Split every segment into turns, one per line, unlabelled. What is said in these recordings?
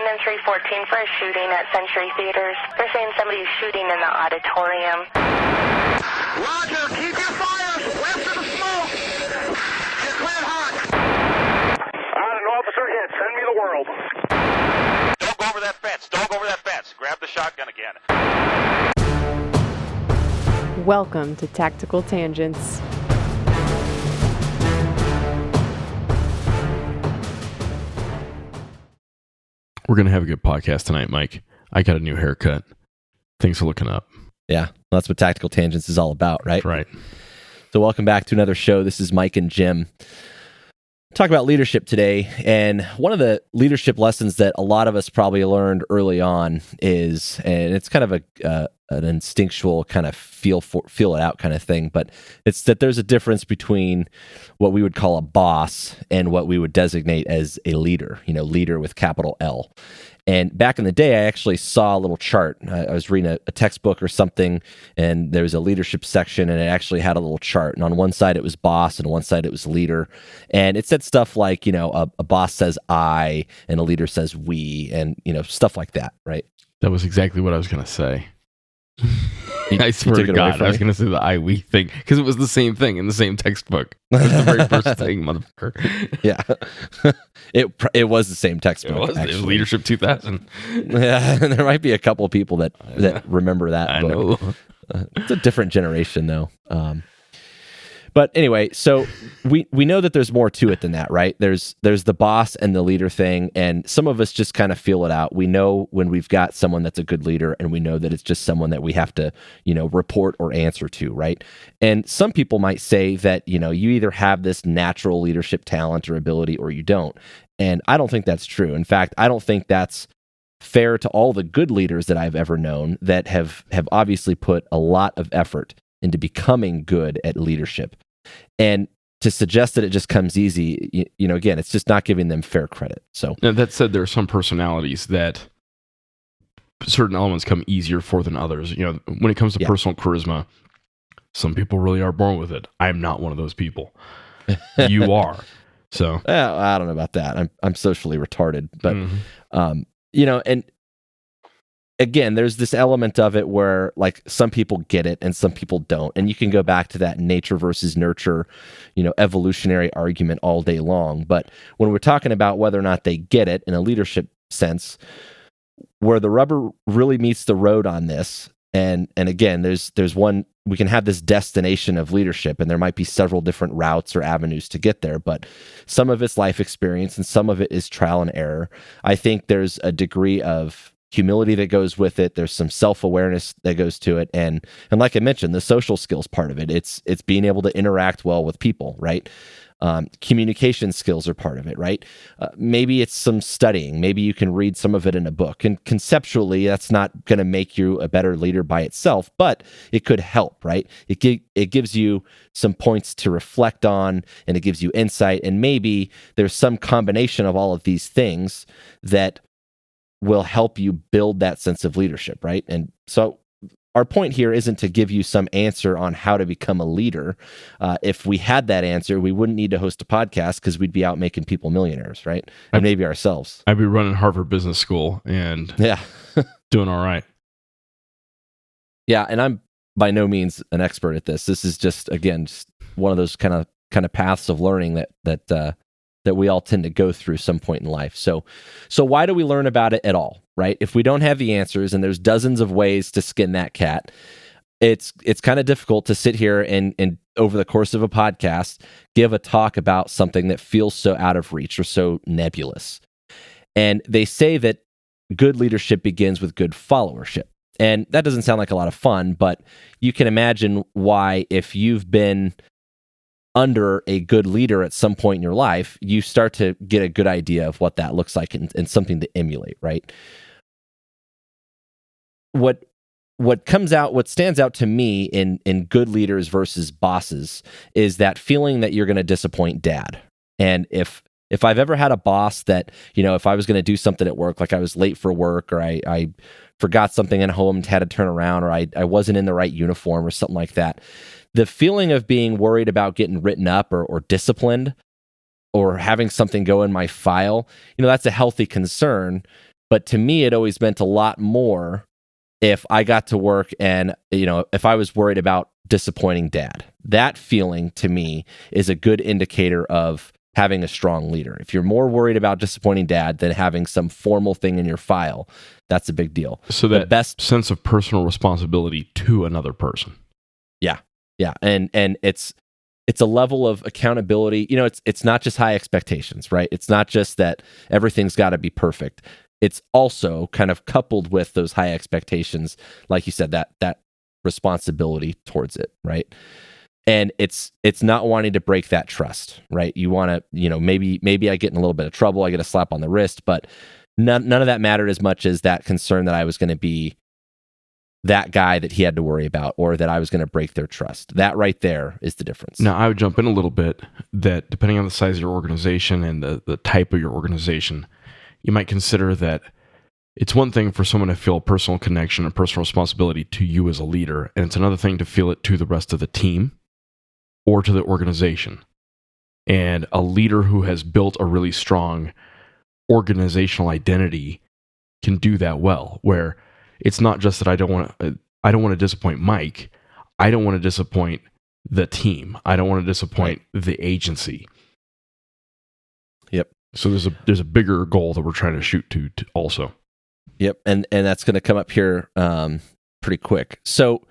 and 314 for a shooting at Century Theaters. They're saying somebody's shooting in the auditorium.
Roger, keep your fires west of the smoke. You're cleared hot. An officer hit. Send me the world.
Don't go over that fence. Don't go over that fence. Grab the shotgun again.
Welcome to Tactical Tangents.
We're going to have a good podcast tonight, Mike. I got a new haircut. Things are looking up.
Yeah, that's what Tactical Tangents is all about, right?
That's right.
So welcome back to another show. This is Mike and Jim. Talk about leadership today, and one of the leadership lessons that a lot of us probably learned early on is, and it's kind of an instinctual kind of feel it out kind of thing, but it's that there's a difference between what we would call a boss and what we would designate as a leader, leader with capital L. And back in the day, I actually saw a little chart. I was reading a textbook or something, and there was a leadership section, and it actually had a little chart. And on one side, it was boss, and on one side, it was leader. And it said stuff like, a boss says I, and a leader says we, and, stuff like that, right?
That was exactly what I was going to say. I swear to God, I was going to say the I, we thing, because it was the same thing in the same textbook. It was the very first thing, motherfucker.
Yeah. It was the same textbook.
It was Leadership 2000.
Yeah, there might be a couple of people that remember that
I
book.
know.
It's a different generation, though. But anyway, so we know that there's more to it than that, right? There's the boss and the leader thing, and some of us just kind of feel it out. We know when we've got someone that's a good leader, and we know that it's just someone that we have to, report or answer to, right? And some people might say that, you either have this natural leadership talent or ability or you don't. And I don't think that's true. In fact, I don't think that's fair to all the good leaders that I've ever known that have obviously put a lot of effort into becoming good at leadership. And to suggest that it just comes easy, again, it's just not giving them fair credit. So
Now, that said, there are some personalities that certain elements come easier for than others. When it comes to personal charisma, some people really are born with it. I'm not one of those people. You are. So
I don't know about that. I'm socially retarded, but and again, there's this element of it where some people get it and some people don't. And you can go back to that nature versus nurture, evolutionary argument all day long. But when we're talking about whether or not they get it in a leadership sense, where the rubber really meets the road on this, and again, there's one, we can have this destination of leadership, and there might be several different routes or avenues to get there, but some of it's life experience and some of it is trial and error. I think there's a degree of humility that goes with it. There's some self-awareness that goes to it. And like I mentioned, the social skills part of it, it's being able to interact well with people, right? Communication skills are part of it, right? Maybe it's some studying. Maybe you can read some of it in a book. And conceptually, that's not going to make you a better leader by itself, but it could help, right? It gives you some points to reflect on, and it gives you insight. And maybe there's some combination of all of these things that will help you build that sense of leadership, right? And so our point here isn't to give you some answer on how to become a leader. If we had that answer, we wouldn't need to host a podcast because we'd be out making people millionaires, right? And maybe ourselves.
I'd be running Harvard Business School and doing all right.
Yeah, and I'm by no means an expert at this. This is just one of those kind of paths of learning that we all tend to go through some point in life. So why do we learn about it at all, right? If we don't have the answers, and there's dozens of ways to skin that cat, it's kind of difficult to sit here and over the course of a podcast, give a talk about something that feels so out of reach or so nebulous. And they say that good leadership begins with good followership. And that doesn't sound like a lot of fun, but you can imagine why, if you've been under a good leader at some point in your life, you start to get a good idea of what that looks like and something to emulate, right? What stands out to me in good leaders versus bosses is that feeling that you're going to disappoint dad. And if I've ever had a boss that, if I was going to do something at work, like I was late for work, or I forgot something at home and had to turn around, or I wasn't in the right uniform or something like that, the feeling of being worried about getting written up or disciplined or having something go in my file, that's a healthy concern. But to me, it always meant a lot more if I got to work and, if I was worried about disappointing dad. That feeling to me is a good indicator of having a strong leader. If you're more worried about disappointing dad than having some formal thing in your file, that's a big deal.
So
the
that
best
sense of personal responsibility to another person.
Yeah. And it's a level of accountability. It's not just high expectations, right? It's not just that everything's got to be perfect. It's also kind of coupled with those high expectations, like you said, that responsibility towards it, right? And it's not wanting to break that trust, right? You want to, maybe I get in a little bit of trouble, I get a slap on the wrist, but none of that mattered as much as that concern that I was going to be that guy that he had to worry about, or that I was going to break their trust. That right there is the difference.
Now, I would jump in a little bit that depending on the size of your organization and the type of your organization, you might consider that it's one thing for someone to feel a personal connection and personal responsibility to you as a leader, and it's another thing to feel it to the rest of the team or to the organization. And a leader who has built a really strong organizational identity can do that well, where it's not just that I don't want to disappoint Mike. I don't want to disappoint the team. I don't want to disappoint the agency.
Yep.
So there's a bigger goal that we're trying to shoot to also.
Yep. And that's going to come up here pretty quick. So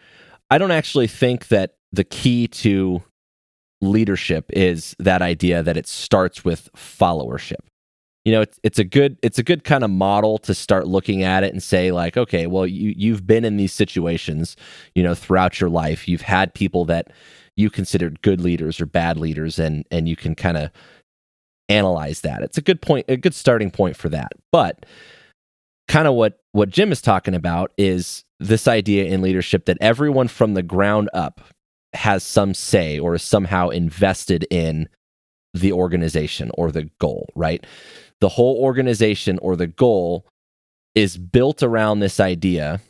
I don't actually think that the key to leadership is that idea that it starts with followership. It's a good kind of model to start looking at it and say, like, okay, well, you've been in these situations, throughout your life. You've had people that you considered good leaders or bad leaders, and you can kind of analyze that. It's a good point, a good starting point for that. But kind of what Jim is talking about is this idea in leadership that everyone from the ground up has some say or is somehow invested in the organization or the goal, right? The whole organization or the goal is built around this idea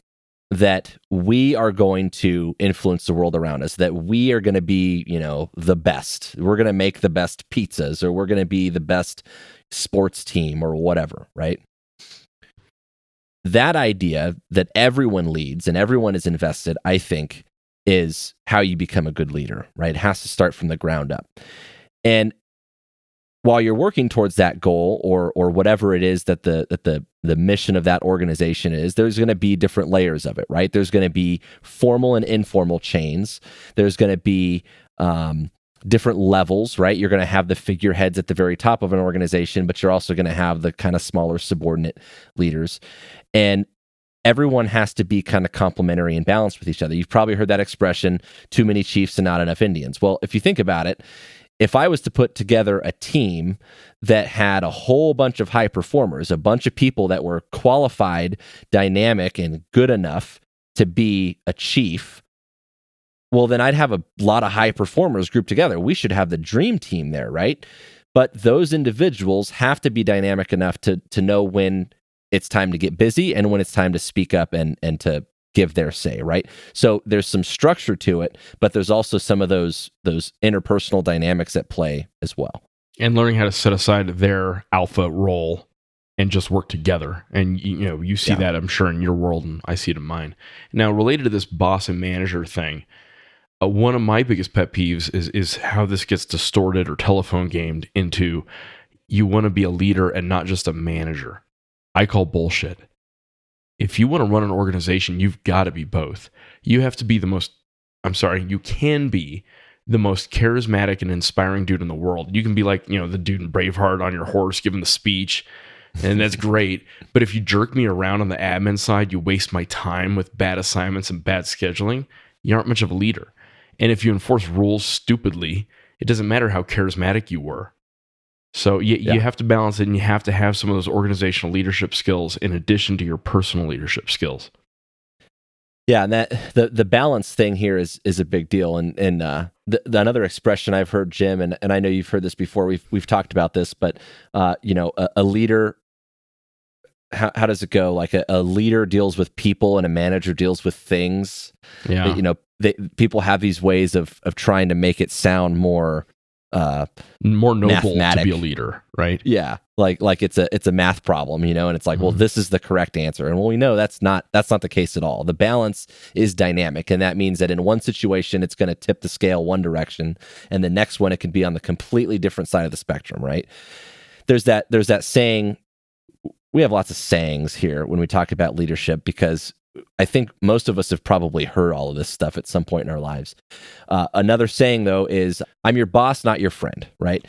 that we are going to influence the world around us, that we are going to be, the best. We're going to make the best pizzas, or we're going to be the best sports team or whatever, right? That idea that everyone leads and everyone is invested, I think, is how you become a good leader, right? It has to start from the ground up. And while you're working towards that goal or whatever it is that the mission of that organization is, there's going to be different layers of it, right? There's going to be formal and informal chains. There's going to be different levels, right? You're going to have the figureheads at the very top of an organization, but you're also going to have the kind of smaller subordinate leaders. And everyone has to be kind of complementary and balanced with each other. You've probably heard that expression, too many chiefs and not enough Indians. Well, if you think about it, if I was to put together a team that had a whole bunch of high performers, a bunch of people that were qualified, dynamic, and good enough to be a chief, well, then I'd have a lot of high performers grouped together. We should have the dream team there, right? But those individuals have to be dynamic enough to know when it's time to get busy and when it's time to speak up and to give their say, right? So there's some structure to it, but there's also some of those interpersonal dynamics at play as well.
And learning how to set aside their alpha role and just work together. And you see that, I'm sure, in your world, and I see it in mine. Now, related to this boss and manager thing, one of my biggest pet peeves is how this gets distorted or telephone gamed into you want to be a leader and not just a manager. I call bullshit. If you want to run an organization, you've got to be both. You have to be you can be the most charismatic and inspiring dude in the world. You can be like, the dude in Braveheart on your horse giving the speech, and that's great. But if you jerk me around on the admin side, you waste my time with bad assignments and bad scheduling, you aren't much of a leader. And if you enforce rules stupidly, it doesn't matter how charismatic you were. So you have to balance it, and you have to have some of those organizational leadership skills in addition to your personal leadership skills.
Yeah, and that the balance thing here is a big deal. And another expression I've heard, Jim, and I know you've heard this before. We've talked about this, but a leader. How does it go? Like a leader deals with people, and a manager deals with things.
Yeah,
people have these ways of trying to make it sound more
more noble to
mathematic.
be a leader, right?
Yeah, like it's a math problem, and it's like, well, this is the correct answer, and well, we know that's not the case at all. The balance is dynamic, and that means that in one situation it's going to tip the scale one direction, and the next one it can be on the completely different side of the spectrum, right? There's that saying. We have lots of sayings here when we talk about leadership, because I think most of us have probably heard all of this stuff at some point in our lives. Another saying, though, is "I'm your boss, not your friend," right?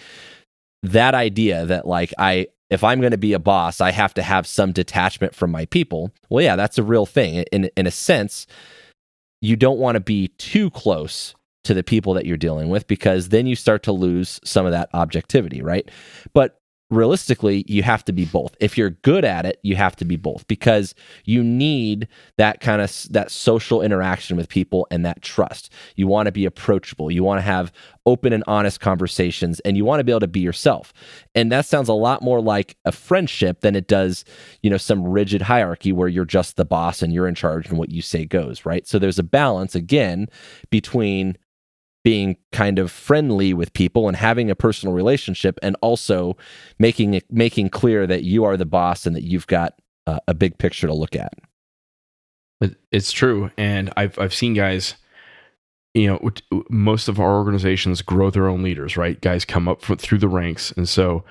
That idea that, like, if I'm going to be a boss, I have to have some detachment from my people. Well, yeah, that's a real thing. In a sense, you don't want to be too close to the people that you're dealing with, because then you start to lose some of that objectivity, right? But realistically, you have to be both. If you're good at it, you have to be both, because you need that kind of that social interaction with people and that trust. You want to be approachable. You want to have open and honest conversations, and you want to be able to be yourself. And that sounds a lot more like a friendship than it does, some rigid hierarchy where you're just the boss and you're in charge and what you say goes, right? So there's a balance, again, between being kind of friendly with people and having a personal relationship, and also making clear that you are the boss and that you've got a big picture to look at.
It's true, and I've seen guys. Most of our organizations grow their own leaders, right? Guys come up through the ranks, and so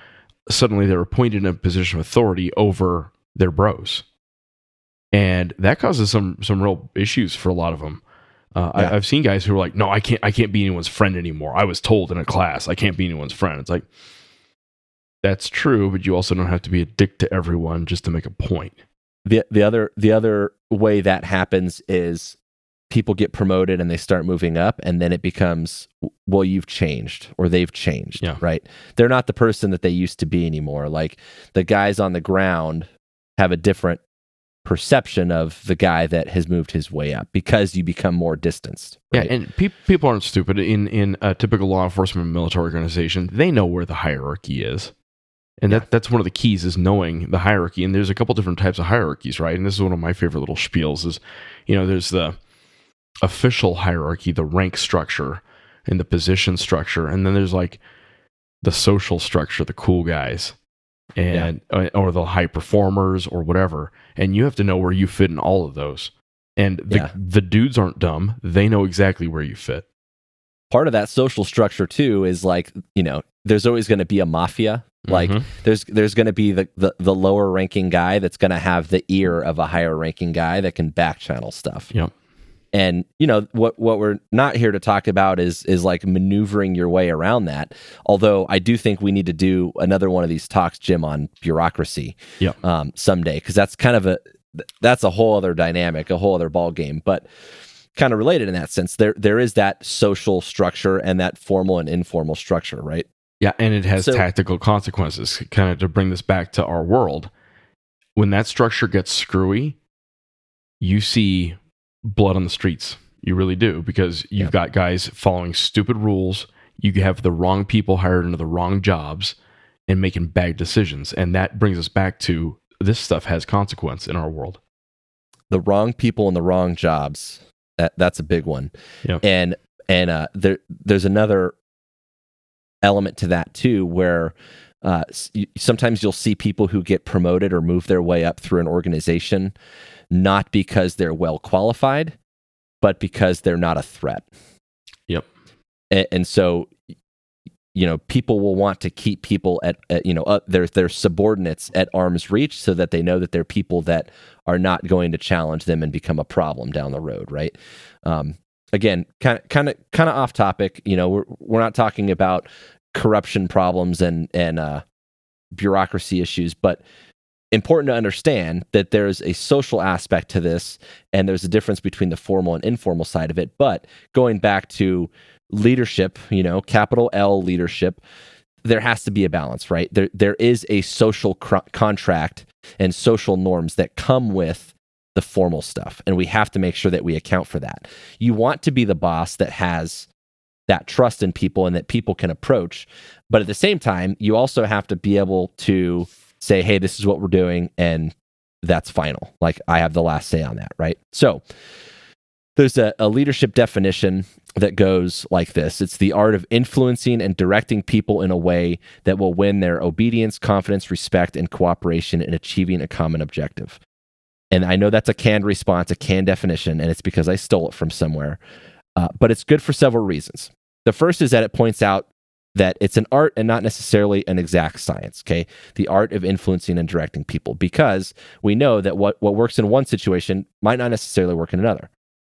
suddenly they're appointed in a position of authority over their bros, and that causes some real issues for a lot of them. I've seen guys who are like, "No, I can't be anyone's friend anymore. I was told in a class I can't be anyone's friend." It's like, that's true, but you also don't have to be a dick to everyone just to make a point.
The other way that happens is people get promoted and they start moving up, and then it becomes, well, you've changed, or they've changed, right? They're not the person that they used to be anymore. Like, the guys on the ground have a different perception of the guy that has moved his way up, because you become more distanced. Right?
Yeah, and people aren't stupid. In a typical law enforcement military organization, they know where the hierarchy is. And that's one of the keys, is knowing the hierarchy. And there's a couple different types of hierarchies, right? And this is one of my favorite little spiels is, there's the official hierarchy, the rank structure, and the position structure. And then there's like the social structure, the cool guys, and or the high performers or whatever. And you have to know where you fit in all of those. And the dudes aren't dumb. They know exactly where you fit.
Part of that social structure too is like, there's always going to be a mafia. Like there's going to be the lower ranking guy that's going to have the ear of a higher ranking guy that can back channel stuff.
Yep.
And what we're not here to talk about is like maneuvering your way around that. Although I do think we need to do another one of these talks, Jim, on bureaucracy someday, because that's kind of that's a whole other dynamic, a whole other ball game. But kind of related in that sense, there is that social structure and that formal and informal structure, right?
Yeah, and it has tactical consequences. Kind of to bring this back to our world, when that structure gets screwy, you see blood on the streets. You really do, because you've got guys following stupid rules. You have the wrong people hired into the wrong jobs and making bad decisions. And that brings us back to, this stuff has consequence in our world.
The wrong people in the wrong jobs. That's a big one.
Yeah.
And there's another element to that too, where sometimes you'll see people who get promoted or move their way up through an organization, not because they're well qualified, but because they're not a threat.
Yep.
And so, people will want to keep people at their subordinates at arm's reach, so that they know that they're people that are not going to challenge them and become a problem down the road, right? Again, kind of off topic. We're not talking about corruption problems and bureaucracy issues, but important to understand that there's a social aspect to this, and there's a difference between the formal and informal side of it. But going back to leadership, capital L leadership, there has to be a balance, right? There is a social contract and social norms that come with the formal stuff, and we have to make sure that we account for that. You want to be the boss that has that trust in people and that people can approach, but at the same time, you also have to be able to say, hey, this is what we're doing, and that's final. Like, I have the last say on that, right? So There's a leadership definition that goes like this. It's the art of influencing and directing people in a way that will win their obedience, confidence, respect, and cooperation in achieving a common objective. And I know that's a canned response, a canned definition, and it's because I stole it from somewhere. But it's good for several reasons. The first is that it points out that it's an art and not necessarily an exact science, okay? The art of influencing and directing people, because we know that what works in one situation might not necessarily work in another.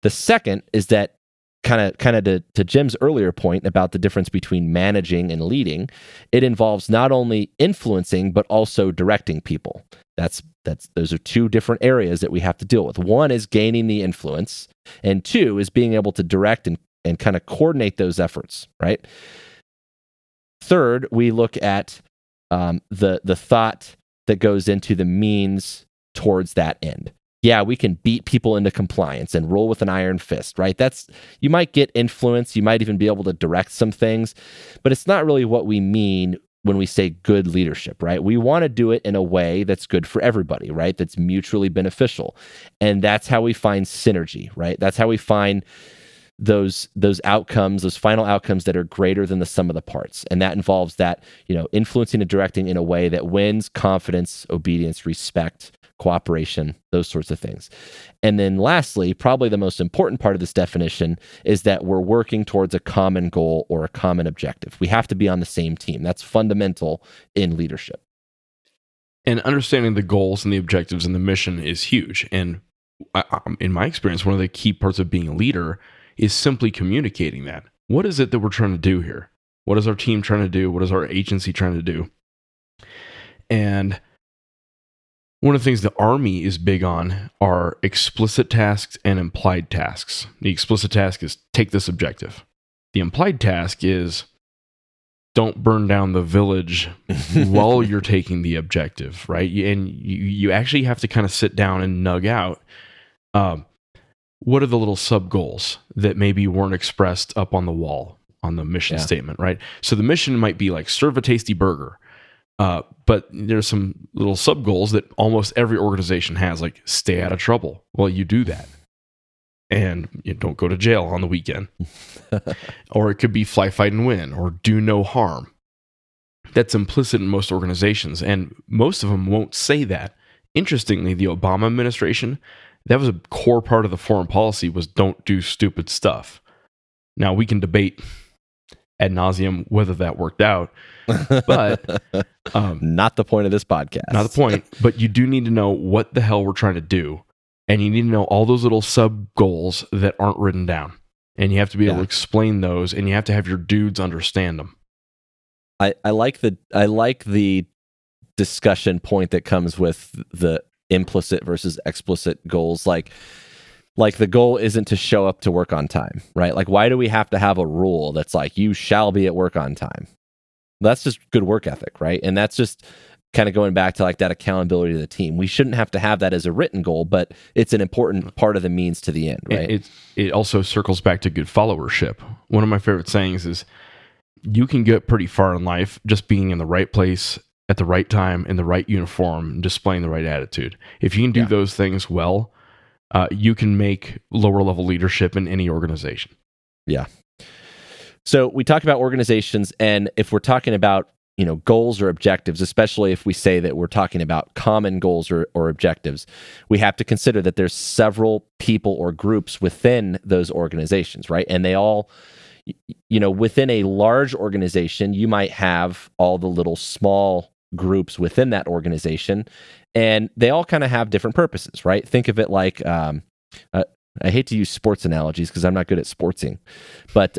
The second is that kind of to Jim's earlier point about the difference between managing and leading, it involves not only influencing but also directing people. Those are two different areas that we have to deal with. One is gaining the influence, and two is being able to direct and kind of coordinate those efforts, right? Third, we look at the thought that goes into the means towards that end. Yeah, we can beat people into compliance and rule with an iron fist, right? You might get influence, you might even be able to direct some things, but it's not really what we mean when we say good leadership, right? We want to do it in a way that's good for everybody, right? That's mutually beneficial. And that's how we find synergy, right? That's how we find those outcomes, those final outcomes that are greater than the sum of the parts. And that involves that, influencing and directing in a way that wins confidence, obedience, respect, cooperation, those sorts of things. And then lastly, probably the most important part of this definition is that we're working towards a common goal or a common objective. We have to be on the same team. That's fundamental in leadership.
And understanding the goals and the objectives and the mission is huge. And in my experience, one of the key parts of being a leader is simply communicating that. What is it that we're trying to do here? What is our team trying to do? What is our agency trying to do? And one of the things the Army is big on are explicit tasks and implied tasks. The explicit task is take this objective. The implied task is don't burn down the village while you're taking the objective, right? And you actually have to kind of sit down and nug out what are the little sub goals that maybe weren't expressed up on the wall on the mission statement, right? So the mission might be like serve a tasty burger. But there's some little sub goals that almost every organization has, like stay out of trouble. Well, you do that. And you don't go to jail on the weekend. Or it could be fly, fight, and win, or do no harm. That's implicit in most organizations, and most of them won't say that. Interestingly, the Obama administration, that was a core part of the foreign policy, was don't do stupid stuff. Now, we can debate ad nauseum whether that worked out, but
not the point of this podcast.
Not the point, but you do need to know what the hell we're trying to do, and you need to know all those little sub goals that aren't written down, and you have to be able to explain those, and you have to have your dudes understand them.
I like the discussion point that comes with the implicit versus explicit goals. Like the goal isn't to show up to work on time, right? Like, why do we have to have a rule that's like, you shall be at work on time? That's just good work ethic, right? And that's just kind of going back to like that accountability to the team. We shouldn't have to have that as a written goal, but it's an important part of the means to the end, right?
It also circles back to good followership. One of my favorite sayings is, you can get pretty far in life just being in the right place at the right time, in the right uniform, and displaying the right attitude. If you can do those things well, you can make lower level leadership in any organization.
Yeah. So we talked about organizations, and if we're talking about goals or objectives, especially if we say that we're talking about common goals or objectives, we have to consider that there's several people or groups within those organizations, right? And they all, within a large organization, you might have all the little small groups within that organization, and they all kind of have different purposes, right? Think of it like, I hate to use sports analogies because I'm not good at sportsing, but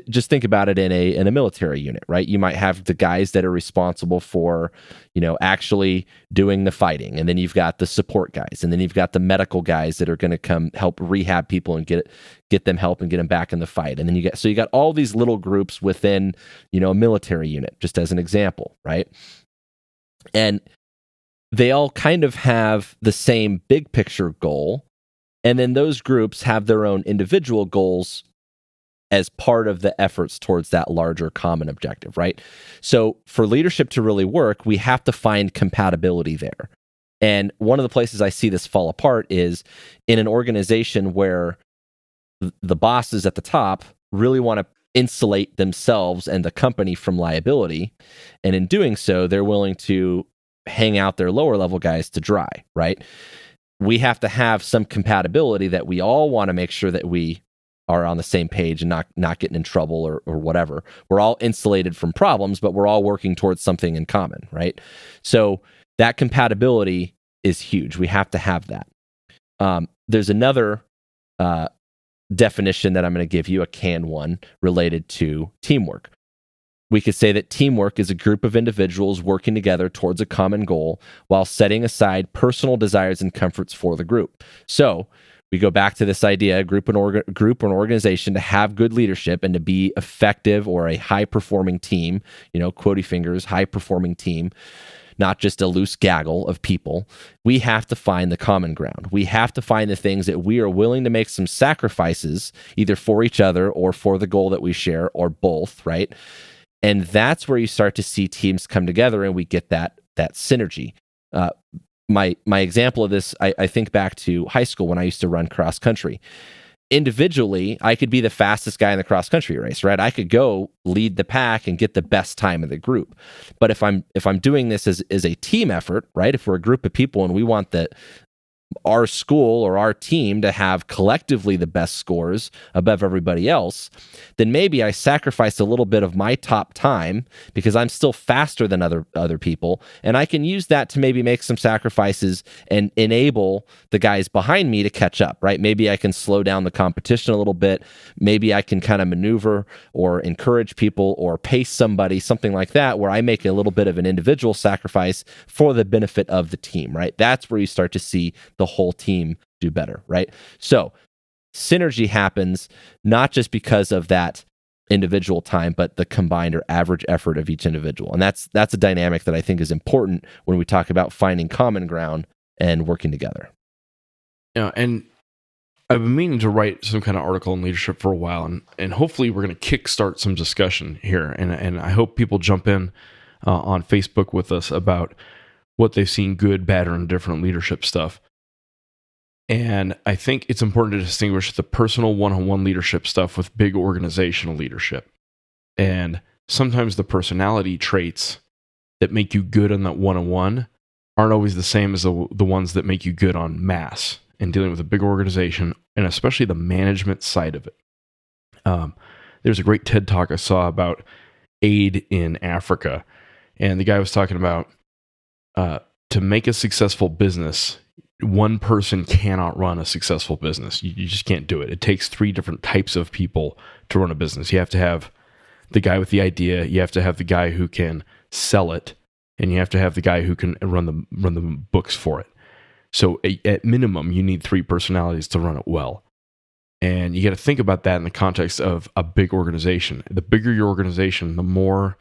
just think about it in a military unit, right? You might have the guys that are responsible for, actually doing the fighting, and then you've got the support guys, and then you've got the medical guys that are going to come help rehab people and get them help and get them back in the fight, and then you got all these little groups within, a military unit, just as an example, right? And they all kind of have the same big picture goal. And then those groups have their own individual goals as part of the efforts towards that larger common objective, right? So for leadership to really work, we have to find compatibility there. And one of the places I see this fall apart is in an organization where the bosses at the top really want to insulate themselves and the company from liability. And in doing so, they're willing to hang out their lower level guys to dry, right? We have to have some compatibility that we all want to make sure that we are on the same page and not getting in trouble or whatever. We're all insulated from problems, but we're all working towards something in common, right? So that compatibility is huge. We have to have that. There's another definition that I'm going to give you, a canned one, related to teamwork. We could say that teamwork is a group of individuals working together towards a common goal while setting aside personal desires and comforts for the group. So we go back to this idea, group or organization, to have good leadership and to be effective or a high-performing team, quotey fingers, high-performing team, not just a loose gaggle of people. We have to find the common ground. We have to find the things that we are willing to make some sacrifices, either for each other or for the goal that we share, or both, right? And that's where you start to see teams come together and we get that synergy. My example of this, I think back to high school when I used to run cross country. Individually, I could be the fastest guy in the cross country race, right? I could go lead the pack and get the best time of the group. But if I'm doing this as a team effort, right? If we're a group of people and we want our school or our team to have collectively the best scores above everybody else, then maybe I sacrifice a little bit of my top time because I'm still faster than other people, and I can use that to maybe make some sacrifices and enable the guys behind me to catch up, right? Maybe I can slow down the competition a little bit. Maybe I can kind of maneuver or encourage people or pace somebody, something like that, where I make a little bit of an individual sacrifice for the benefit of the team, right? That's where you start to see the whole team do better, right? So synergy happens not just because of that individual time, but the combined or average effort of each individual. And that's a dynamic that I think is important when we talk about finding common ground and working together.
Yeah, and I've been meaning to write some kind of article on leadership for a while, and hopefully we're going to kickstart some discussion here. And I hope people jump in on Facebook with us about what they've seen, good, bad, or indifferent leadership stuff. And I think it's important to distinguish the personal one-on-one leadership stuff with big organizational leadership. And sometimes the personality traits that make you good on that one-on-one aren't always the same as the ones that make you good on mass and dealing with a big organization, and especially the management side of it. There's a great TED Talk I saw about aid in Africa. And the guy was talking about to make a successful business, one person cannot run a successful business. You just can't do it. It takes 3 different types of people to run a business. You have to have the guy with the idea, you have to have the guy who can sell it, and you have to have the guy who can run the books for it. So at minimum, you need 3 personalities to run it well. And you got to think about that in the context of a big organization. The bigger your organization, the more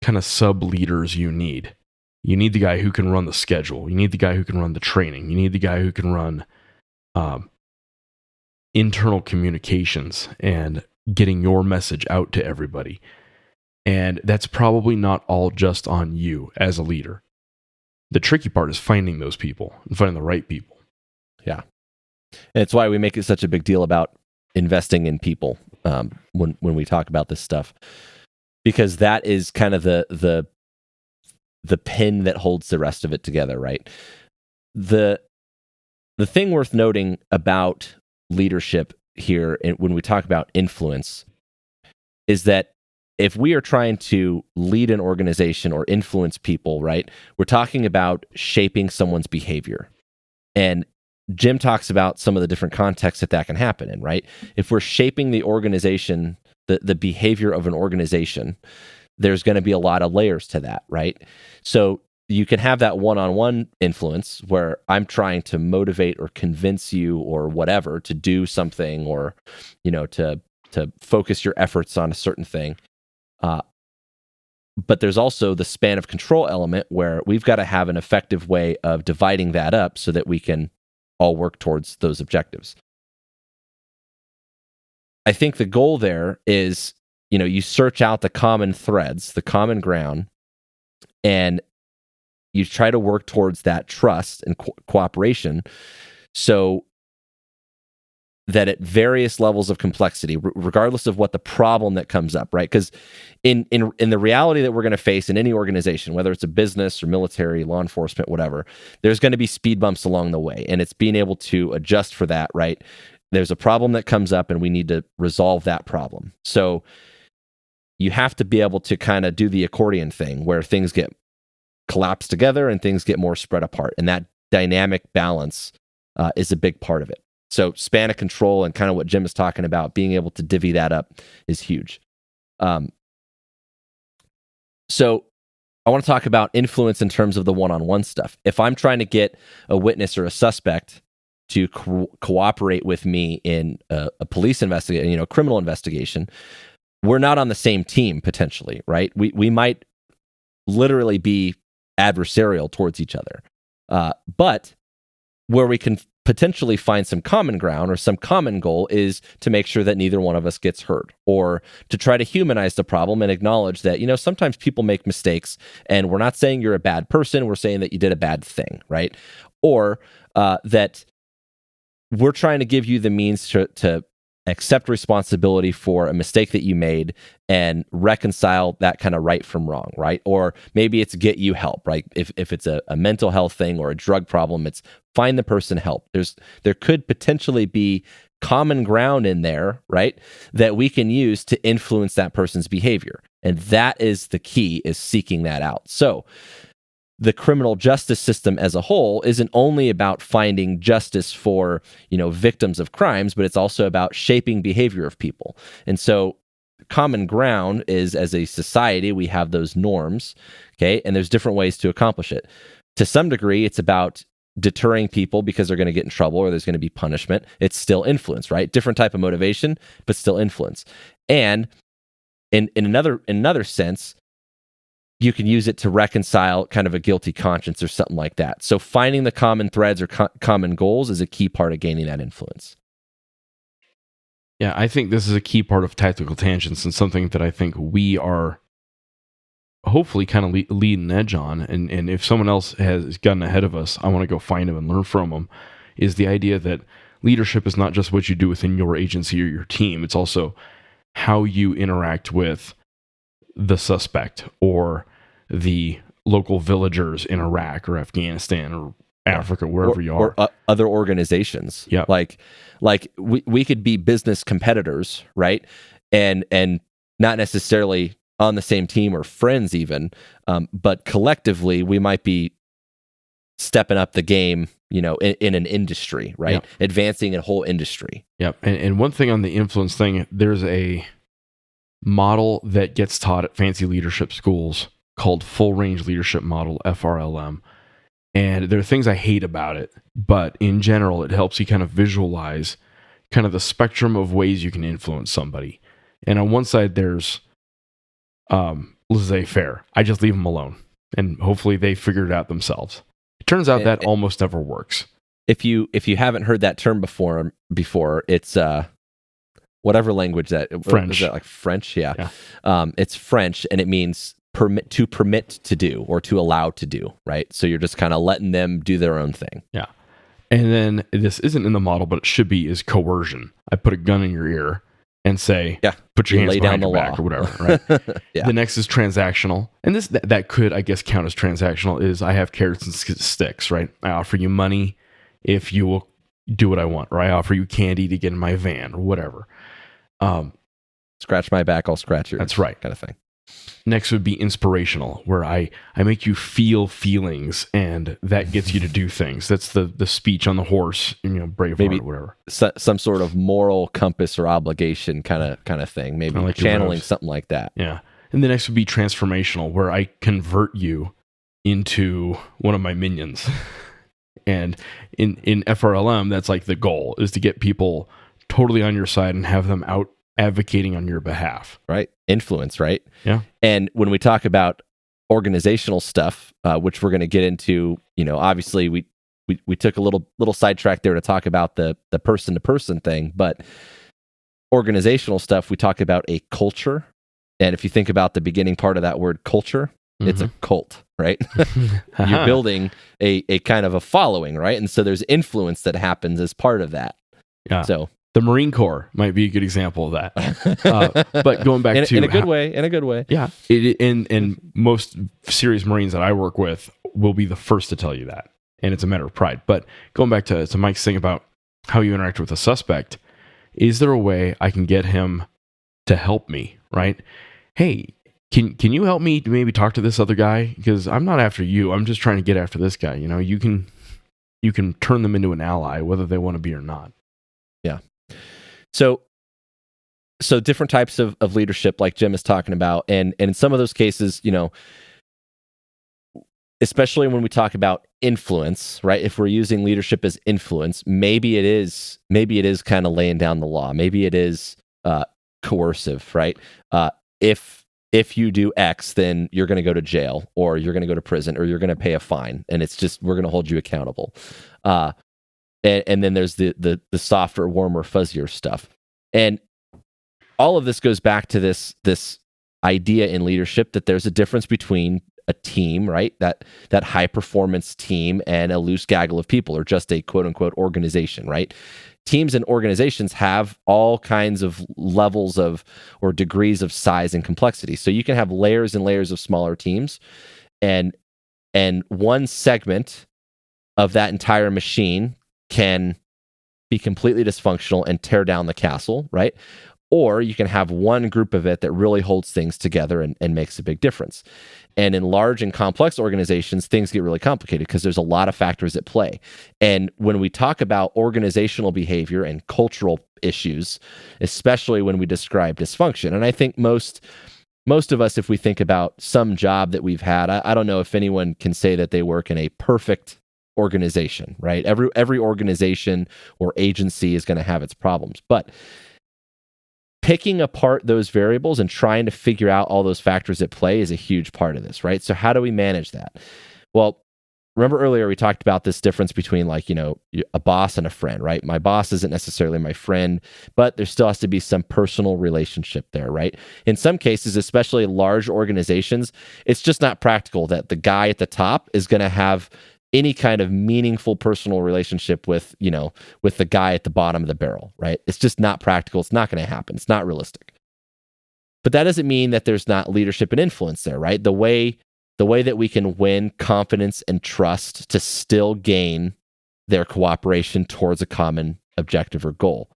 kind of sub-leaders you need. You need the guy who can run the schedule. You need the guy who can run the training. You need the guy who can run internal communications and getting your message out to everybody. And that's probably not all just on you as a leader. The tricky part is finding those people and finding the right people.
Yeah. And it's why we make it such a big deal about investing in people when we talk about this stuff. Because that is kind of the pin that holds the rest of it together, right? The thing worth noting about leadership here, when we talk about influence, is that if we are trying to lead an organization or influence people, right, we're talking about shaping someone's behavior. And Jim talks about some of the different contexts that can happen in, right? If we're shaping the organization, the behavior of an organization, there's going to be a lot of layers to that, right? So you can have that one-on-one influence where I'm trying to motivate or convince you or whatever to do something, or, to focus your efforts on a certain thing. But there's also the span of control element where we've got to have an effective way of dividing that up so that we can all work towards those objectives. I think the goal there is, you search out the common threads, the common ground, and you try to work towards that trust and cooperation. So that at various levels of complexity, regardless of what the problem that comes up, right? Because in the reality that we're going to face in any organization, whether it's a business or military, law enforcement, whatever, there's going to be speed bumps along the way, and it's being able to adjust for that, right? There's a problem that comes up, and we need to resolve that problem. So you have to be able to kind of do the accordion thing where things get collapsed together and things get more spread apart, and that dynamic balance is a big part of it. So span of control and kind of what Jim is talking about, being able to divvy that up is huge. So I want to talk about influence in terms of the one-on-one stuff. If I'm trying to get a witness or a suspect to cooperate with me in a police investigation, criminal investigation, we're not on the same team potentially, right? We might literally be adversarial towards each other. But where we can potentially find some common ground or some common goal is to make sure that neither one of us gets hurt, or to try to humanize the problem and acknowledge that, sometimes people make mistakes, and we're not saying you're a bad person. We're saying that you did a bad thing, right? Or that we're trying to give you the means to accept responsibility for a mistake that you made and reconcile that kind of right from wrong, right? Or maybe it's get you help, right? If it's a mental health thing or a drug problem, it's find the person help. There could potentially be common ground in there, right? That we can use to influence that person's behavior. And that is the key, is seeking that out. So the criminal justice system as a whole isn't only about finding justice for, victims of crimes, but it's also about shaping behavior of people. And so common ground is, as a society, we have those norms, okay? And there's different ways to accomplish it. To some degree, it's about deterring people because they're going to get in trouble or there's going to be punishment. It's still influence, right? Different type of motivation, but still influence. And in another sense, you can use it to reconcile kind of a guilty conscience or something like that. So finding the common threads or common goals is a key part of gaining that influence.
Yeah, I think this is a key part of Tactical Tangents, and something that I think we are hopefully kind of leading edge on. And if someone else has gotten ahead of us, I want to go find them and learn from them, is the idea that leadership is not just what you do within your agency or your team. It's also how you interact with the suspect or the local villagers in Iraq or Afghanistan or Africa, wherever you are.
Or other organizations.
Yeah.
Like we could be business competitors, right? And not necessarily on the same team or friends even, but collectively we might be stepping up the game, in an industry, right? Yep. Advancing a whole industry.
Yep. And one thing on the influence thing, there's a model that gets taught at fancy leadership schools called Full Range Leadership Model, FRLM. And there are things I hate about it, but in general, it helps you kind of visualize kind of the spectrum of ways you can influence somebody. And on one side, there's laissez-faire. I just leave them alone, and hopefully they figure it out themselves. It turns out that almost never works.
If you haven't heard that term before, it's whatever language that
French.
Is that like French? Yeah. It's French, and it means permit to do or to allow to do, right? So you're just kind of letting them do their own thing.
Yeah. And then this isn't in the model, but it should be, is coercion. I put a gun in your ear and say, put your hands behind your back or whatever, right?
Yeah.
The next is transactional. And this that could, I guess, count as transactional, is I have carrots and sticks, right? I offer you money if you will do what I want, or I offer you candy to get in my van or whatever.
Scratch my back, I'll scratch yours.
That's right.
Kind of thing.
Next would be inspirational, where I make you feel feelings, and that gets you to do things. That's the speech on the horse, Braveheart, maybe or whatever.
Some sort of moral compass or obligation kind of thing. Maybe like channeling something like that.
Yeah. And the next would be transformational, where I convert you into one of my minions. And in FRLM, that's like the goal, is to get people totally on your side and have them out advocating on your behalf.
Right. Influence, right?
Yeah. And
when we talk about organizational stuff, which we're going to get into, obviously we took a little sidetrack there to talk about the person to person thing, but organizational stuff, we talk about a culture. And if you think about the beginning part of that word culture, it's a cult, right? You're building a kind of a following, right? And so there's influence that happens as part of that.
Yeah.
So
The Marine Corps might be a good example of that. But going back
in a good way.
Yeah. And most serious Marines that I work with will be the first to tell you that. And it's a matter of pride. But going back to Mike's thing about how you interact with a suspect, is there a way I can get him to help me, right? Hey, can you help me to maybe talk to this other guy? Because I'm not after you. I'm just trying to get after this guy. You know, you can turn them into an ally, whether they want to be or not.
Yeah. So different types of leadership, like Jim is talking about, and in some of those cases, you know, especially when we talk about influence, right? If we're using leadership as influence, maybe it is kind of laying down the law. Maybe it is coercive, right? If you do X, then you're going to go to jail, or you're going to go to prison, or you're going to pay a fine, and it's just, we're going to hold you accountable. And then there's the softer, warmer, fuzzier stuff. And all of this goes back to this idea in leadership that there's a difference between a team, right? That high performance team, and a loose gaggle of people, or just a quote unquote organization, right? Teams and organizations have all kinds of levels of, or degrees of size and complexity. So you can have layers and layers of smaller teams, and one segment of that entire machine can be completely dysfunctional and tear down the castle, right? Or you can have one group of it that really holds things together and makes a big difference. And in large and complex organizations, things get really complicated because there's a lot of factors at play. And when we talk about organizational behavior and cultural issues, especially when we describe dysfunction, and I think most of us, if we think about some job that we've had, I don't know if anyone can say that they work in a perfect organization, right? Every organization or agency is going to have its problems, but picking apart those variables and trying to figure out all those factors at play is a huge part of this, right? So how do we manage that? Well, remember earlier we talked about this difference between, like, you know, a boss and a friend, right? My boss isn't necessarily my friend, but there still has to be some personal relationship there, right? In some cases, especially large organizations, it's just not practical that the guy at the top is going to have any kind of meaningful personal relationship with the guy at the bottom of the barrel, right? It's just not practical. It's not going to happen. It's not realistic. But that doesn't mean that there's not leadership and influence there, right? The way that we can win confidence and trust to still gain their cooperation towards a common objective or goal.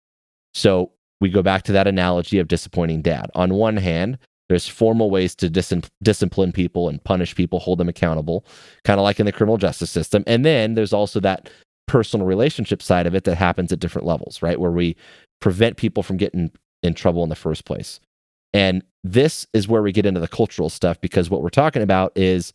So we go back to that analogy of disappointing dad. On one hand, there's formal ways to discipline people and punish people, hold them accountable, kind of like in the criminal justice system. And then there's also that personal relationship side of it that happens at different levels, right? Where we prevent people from getting in trouble in the first place. And this is where we get into the cultural stuff, because what we're talking about is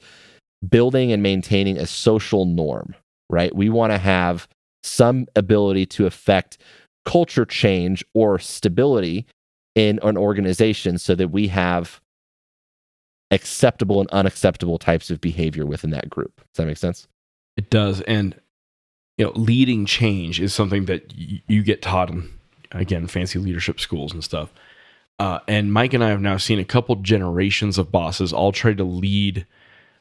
building and maintaining a social norm, right? We want to have some ability to affect culture change or stability in an organization so that we have acceptable and unacceptable types of behavior within that group. Does that make sense?
It does. And, you know, leading change is something that you get taught in, again, fancy leadership schools and stuff. And Mike and I have now seen a couple generations of bosses all try to lead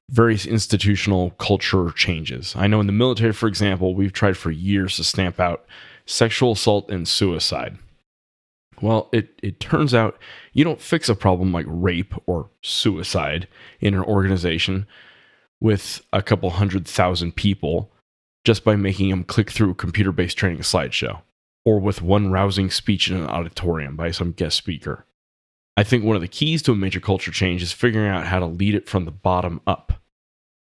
various institutional culture changes. I know in the military, for example, we've tried for years to stamp out sexual assault and suicide. Well, it turns out you don't fix a problem like rape or suicide in an organization with a couple 100,000 people just by making them click through a computer-based training slideshow, or with one rousing speech in an auditorium by some guest speaker. I think one of the keys to a major culture change is figuring out how to lead it from the bottom up.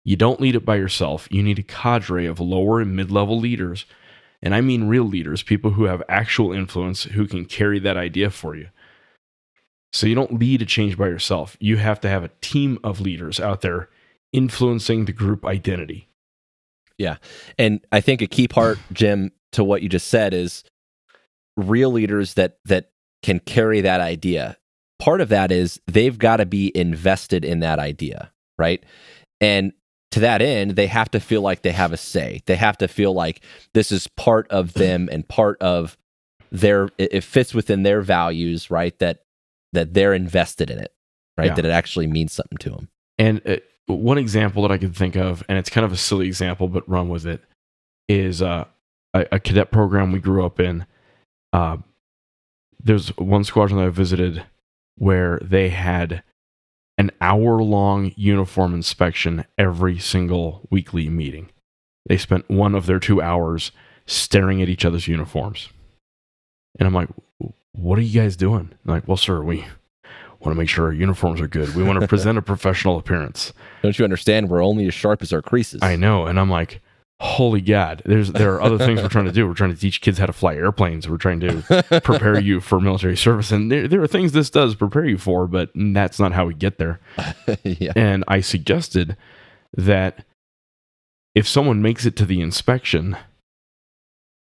You don't lead it by yourself. You need a cadre of lower and mid-level leaders. And I mean real leaders, people who have actual influence, who can carry that idea for you. So you don't lead a change by yourself. You have to have a team of leaders out there influencing the group identity.
Yeah. And I think a key part, Jim, to what you just said is real leaders that can carry that idea. Part of that is they've got to be invested in that idea, right? And to that end, they have to feel like they have a say. They have to feel like this is part of them and part of it fits within their values, right? That they're invested in it, right? Yeah. That it actually means something to them.
And one example that I can think of, and it's kind of a silly example, but run with it, is a cadet program we grew up in. there's one squadron that I visited where they had an hour-long uniform inspection every single weekly meeting. They spent one of their 2 hours staring at each other's uniforms. And I'm like, what are you guys doing? And like, well, sir, we want to make sure our uniforms are good. We want to present a professional appearance.
Don't you understand? We're only as sharp as our creases.
I know. And I'm like, holy God, there are other things we're trying to do. We're trying to teach kids how to fly airplanes. We're trying to prepare you for military service. And there are things this does prepare you for, but that's not how we get there.
Yeah.
And I suggested that if someone makes it to the inspection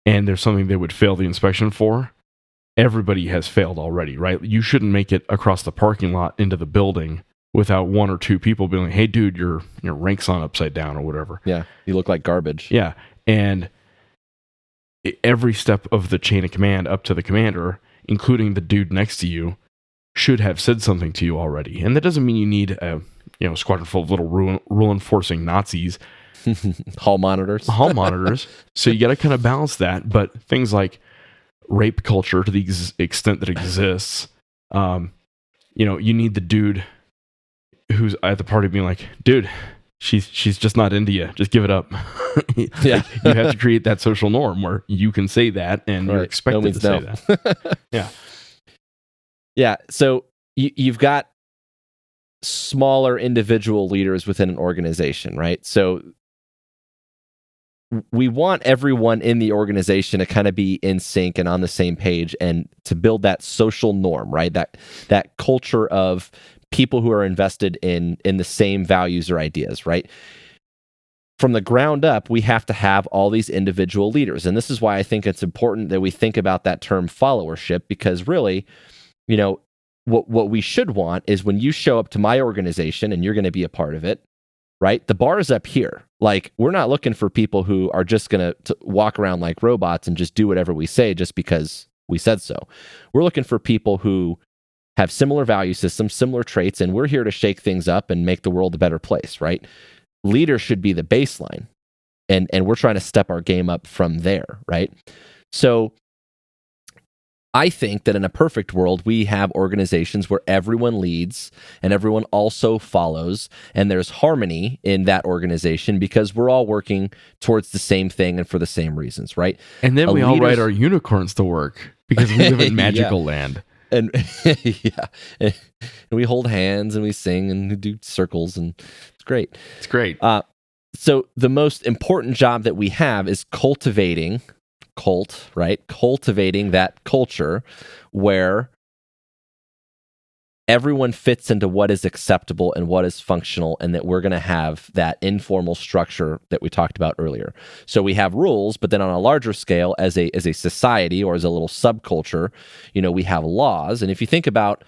and there's something they would fail the inspection for, everybody has failed already, right? You shouldn't make it across the parking lot into the building without one or two people being like, hey, dude, your rank's on upside down or whatever.
Yeah, you look like garbage.
Yeah, and every step of the chain of command up to the commander, including the dude next to you, should have said something to you already. And that doesn't mean you need a squadron full of little rule-enforcing Nazis.
Hall monitors.
So you got to kind of balance that. But things like rape culture, to the extent that exists, you need the dude who's at the party being like, dude, she's just not into you. Just give it up.
Yeah.
You have to create that social norm where you can say that and you're expected to say that. Yeah.
Yeah. So you've got smaller individual leaders within an organization, right? So we want everyone in the organization to kind of be in sync and on the same page and to build that social norm, right? That culture of people who are invested in the same values or ideas, right? From the ground up, we have to have all these individual leaders. And this is why I think it's important that we think about that term followership, because really, what we should want is when you show up to my organization and you're going to be a part of it, right? The bar is up here. Like, we're not looking for people who are just going to walk around like robots and just do whatever we say just because we said so. We're looking for people who have similar value systems, similar traits, and we're here to shake things up and make the world a better place, right? Leaders should be the baseline, and we're trying to step our game up from there, right? So I think that in a perfect world, we have organizations where everyone leads and everyone also follows, and there's harmony in that organization because we're all working towards the same thing and for the same reasons, right?
And then we all ride our unicorns to work because we live in magical land.
And yeah, and we hold hands and we sing and we do circles, and it's great.
It's great.
So the most important job that we have is cultivating that culture where everyone fits into what is acceptable and what is functional, and that we're going to have that informal structure that we talked about earlier. So we have rules, but then on a larger scale, as a society or as a little subculture, we have laws. And if you think about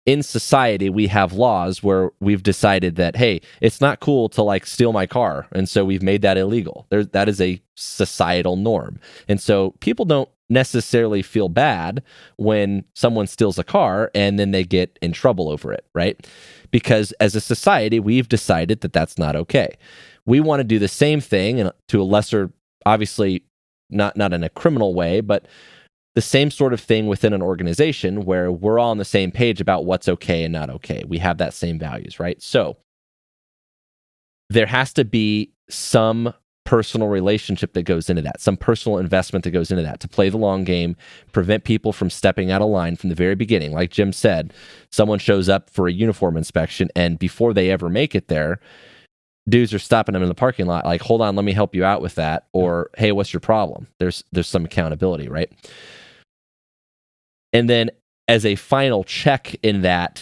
in society, we have laws where we've decided that, hey, it's not cool to steal my car. And so we've made that illegal. That is a societal norm. And so people don't necessarily feel bad when someone steals a car and then they get in trouble over it, right? Because as a society, we've decided that that's not okay. We want to do the same thing, and to a lesser, obviously not in a criminal way, but the same sort of thing within an organization where we're all on the same page about what's okay and not okay. We have that same values, right? So there has to be some personal relationship that goes into that, some personal investment that goes into that to play the long game, prevent people from stepping out of line from the very beginning. Like Jim said, someone shows up for a uniform inspection, and before they ever make it there, dudes are stopping them in the parking lot like, hold on, let me help you out with that. Or, hey, what's your problem? There's some accountability, right? And then as a final check in that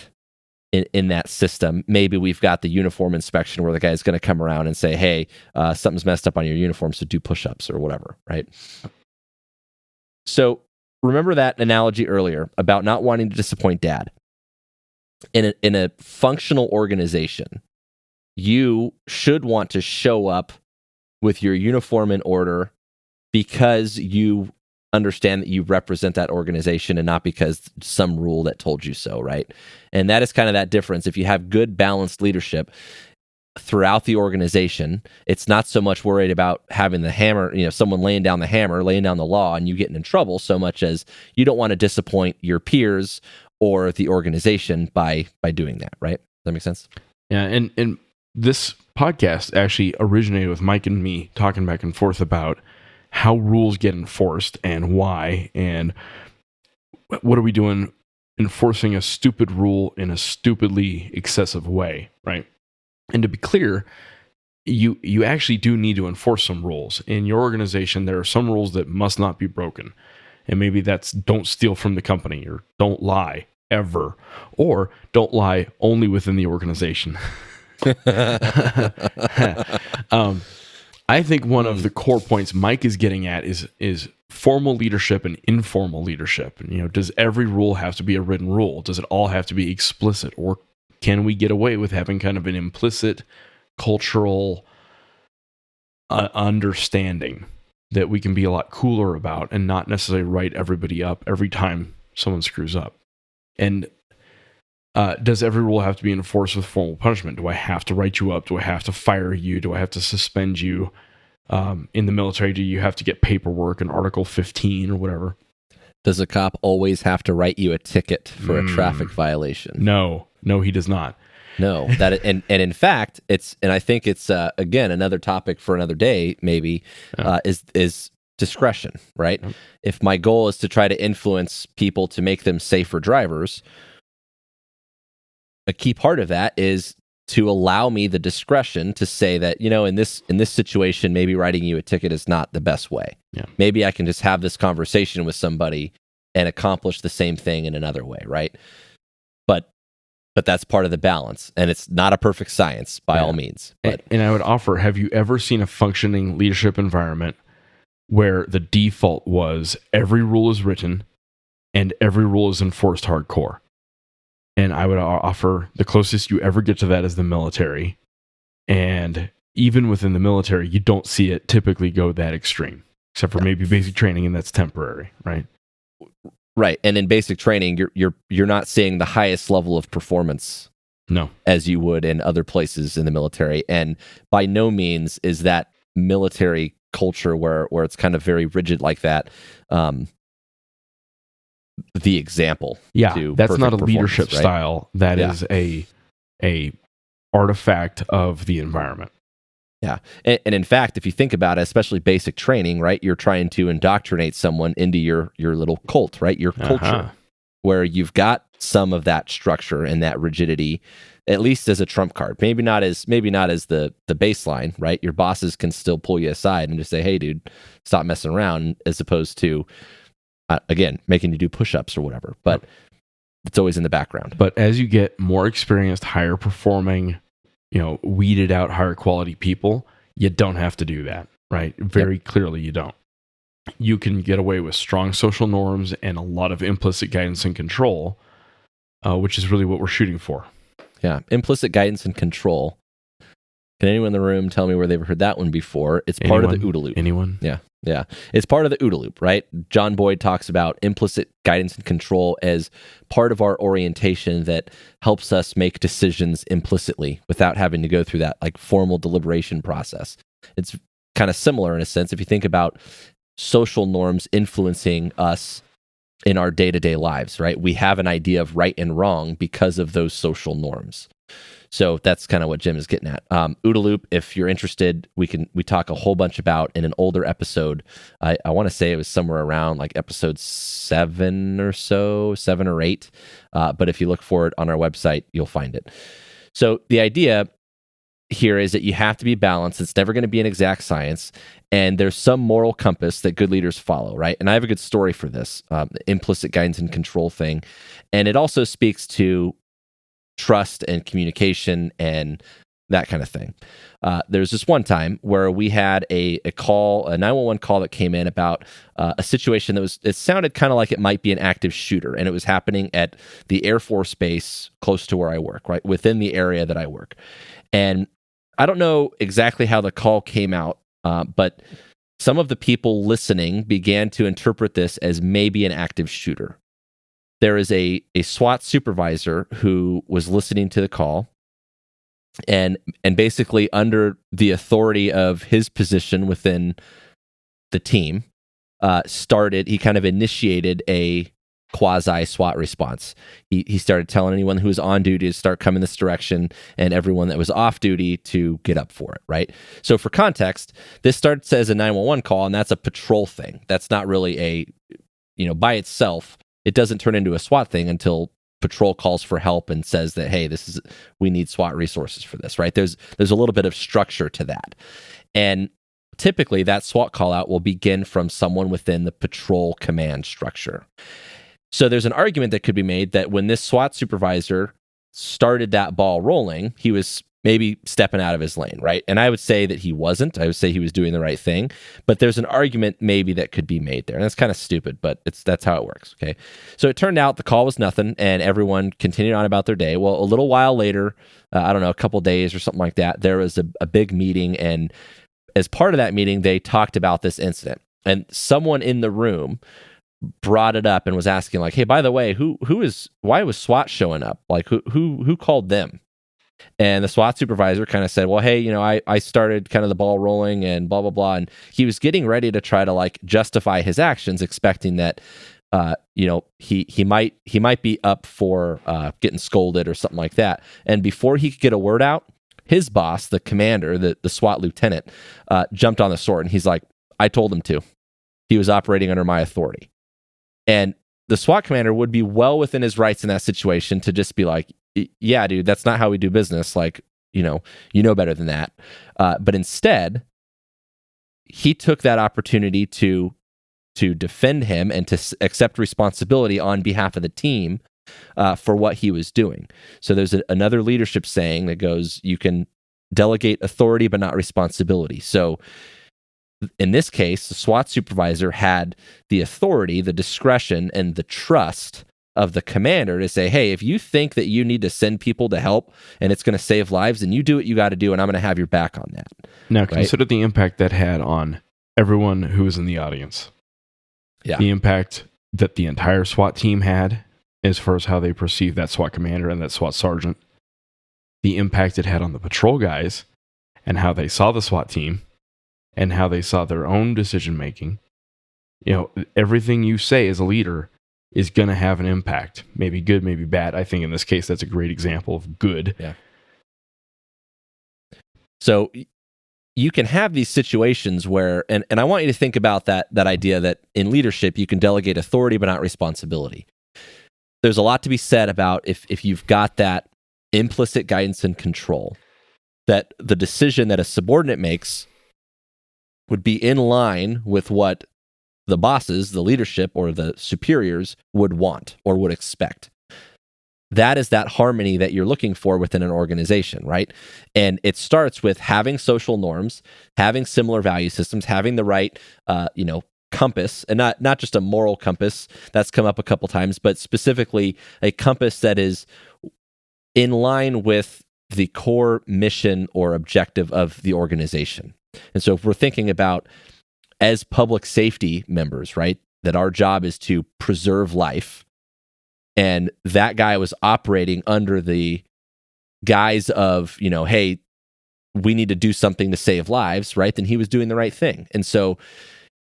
system, maybe we've got the uniform inspection where the guy's going to come around and say, hey, something's messed up on your uniform, so do push-ups or whatever, right? So remember that analogy earlier about not wanting to disappoint dad. In a functional organization, you should want to show up with your uniform in order because you understand that you represent that organization and not because some rule that told you so, right? And that is kind of that difference. If you have good balanced leadership, throughout the organization. It's not so much worried about having the hammer, someone laying down the hammer, laying down the law, and you getting in trouble, so much as you don't want to disappoint your peers or the organization by doing that, right? Does that make sense?
Yeah, and this podcast actually originated with Mike and me talking back and forth about how rules get enforced and why, and what are we doing enforcing a stupid rule in a stupidly excessive way, right? And to be clear, you actually do need to enforce some rules. In your organization, there are some rules that must not be broken. And maybe that's don't steal from the company, or don't lie ever, or don't lie only within the organization. I think one of the core points Mike is getting at is formal leadership and informal leadership. And, does every rule have to be a written rule? Does it all have to be explicit? Or can we get away with having kind of an implicit cultural understanding that we can be a lot cooler about and not necessarily write everybody up every time someone screws up? And does every rule have to be enforced with formal punishment? Do I have to write you up? Do I have to fire you? Do I have to suspend you? In the military, do you have to get paperwork in Article 15 or whatever?
Does a cop always have to write you a ticket for a traffic violation?
No, he does not.
No, and in fact, I think it's again another topic for another day. Maybe is discretion, right? Yep. If my goal is to try to influence people to make them safer drivers, a key part of that is to allow me the discretion to say that, in this situation, maybe writing you a ticket is not the best way.
Yeah.
Maybe I can just have this conversation with somebody and accomplish the same thing in another way, right? But that's part of the balance, and it's not a perfect science by all means. But
and I would offer, have you ever seen a functioning leadership environment where the default was every rule is written and every rule is enforced hardcore? And I would offer the closest you ever get to that is the military. And even within the military, you don't see it typically go that extreme, except for maybe basic training, and that's temporary, right?
Right. And in basic training, you're not seeing the highest level of performance as you would in other places in the military. And by no means is that military culture where it's kind of very rigid like that the example.
Yeah, that's not a leadership style. That is a artifact of the environment.
Yeah. And in fact, if you think about it, especially basic training, right, you're trying to indoctrinate someone into your little cult, right, your culture, where you've got some of that structure and that rigidity, at least as a trump card. Maybe not as the baseline, right? Your bosses can still pull you aside and just say, hey, dude, stop messing around, as opposed to, again, making you do push-ups or whatever. But it's always in the background.
But as you get more experienced, higher performing, weeded out, higher quality people, you don't have to do that, right? Very clearly you don't. You can get away with strong social norms and a lot of implicit guidance and control, which is really what we're shooting for.
Yeah, implicit guidance and control. Can anyone in the room tell me where they've heard that one before? It's part of the OODA loop.
Anyone?
Yeah. It's part of the OODA loop, right? John Boyd talks about implicit guidance and control as part of our orientation that helps us make decisions implicitly without having to go through that like formal deliberation process. It's kind of similar in a sense if you think about social norms influencing us in our day-to-day lives, right? We have an idea of right and wrong because of those social norms. So that's kind of what Jim is getting at. OODA loop, if you're interested, we talk a whole bunch about in an older episode. I want to say it was somewhere around like episode 7 or 8. But if you look for it on our website, you'll find it. So the idea here is that you have to be balanced. It's never going to be an exact science. And there's some moral compass that good leaders follow, right? And I have a good story for this, the implicit guidance and control thing. And it also speaks to trust and communication and that kind of thing. There's this one time where we had a 911 call that came in about a situation it sounded kind of like it might be an active shooter, and it was happening at the Air Force Base close to where I work, right, within the area that I work. And I don't know exactly how the call came out, but some of the people listening began to interpret this as maybe an active shooter. There is a SWAT supervisor who was listening to the call, and basically under the authority of his position within the team, he kind of initiated a quasi SWAT response. He started telling anyone who was on duty to start coming this direction, and everyone that was off duty to get up for it, right? So for context, this starts as a 911 call, and that's a patrol thing. That's not really by itself, it doesn't turn into a SWAT thing until patrol calls for help and says that, hey, we need SWAT resources for this, right? There's a little bit of structure to that. And typically that SWAT call out will begin from someone within the patrol command structure. So there's an argument that could be made that when this SWAT supervisor started that ball rolling, he was maybe stepping out of his lane, right? And I would say that he wasn't. I would say he was doing the right thing. But there's an argument maybe that could be made there. And that's kind of stupid, but that's how it works, okay? So it turned out the call was nothing, and everyone continued on about their day. Well, a little while later, I don't know, a couple days or something like that, there was a big meeting, and as part of that meeting, they talked about this incident. And someone in the room brought it up and was asking, like, hey, by the way, why was SWAT showing up? Like, who called them? And the SWAT supervisor kind of said, well, hey, I started kind of the ball rolling and blah, blah, blah. And he was getting ready to try to like justify his actions, expecting that, he might be up for getting scolded or something like that. And before he could get a word out, his boss, the commander, the SWAT lieutenant, jumped on the sword, and he's like, I told him to. He was operating under my authority. And the SWAT commander would be well within his rights in that situation to just be like, yeah, dude, that's not how we do business. Like, you know better than that. But instead, he took that opportunity to defend him and to accept responsibility on behalf of the team for what he was doing. So there's another leadership saying that goes, you can delegate authority but not responsibility. So in this case, the SWAT supervisor had the authority, the discretion, and the trust of the commander to say, hey, if you think that you need to send people to help and it's going to save lives, then you do what you got to do, and I'm going to have your back on that.
Now,
right?
Consider the impact that had on everyone who was in the audience.
Yeah.
The impact that the entire SWAT team had as far as how they perceived that SWAT commander and that SWAT sergeant. The impact it had on the patrol guys and how they saw the SWAT team and how they saw their own decision making. Everything you say as a leader is going to have an impact. Maybe good, maybe bad. I think in this case, that's a great example of good.
Yeah. So you can have these situations where, and I want you to think about that idea that in leadership, you can delegate authority, but not responsibility. There's a lot to be said about if you've got that implicit guidance and control, that the decision that a subordinate makes would be in line with what the bosses, the leadership, or the superiors would want or would expect. That is that harmony that you're looking for within an organization, right? And it starts with having social norms, having similar value systems, having the right, compass, and not just a moral compass that's come up a couple times, but specifically a compass that is in line with the core mission or objective of the organization. And so if we're thinking about as public safety members, right, that our job is to preserve life, and that guy was operating under the guise of, hey, we need to do something to save lives, right, then he was doing the right thing. And so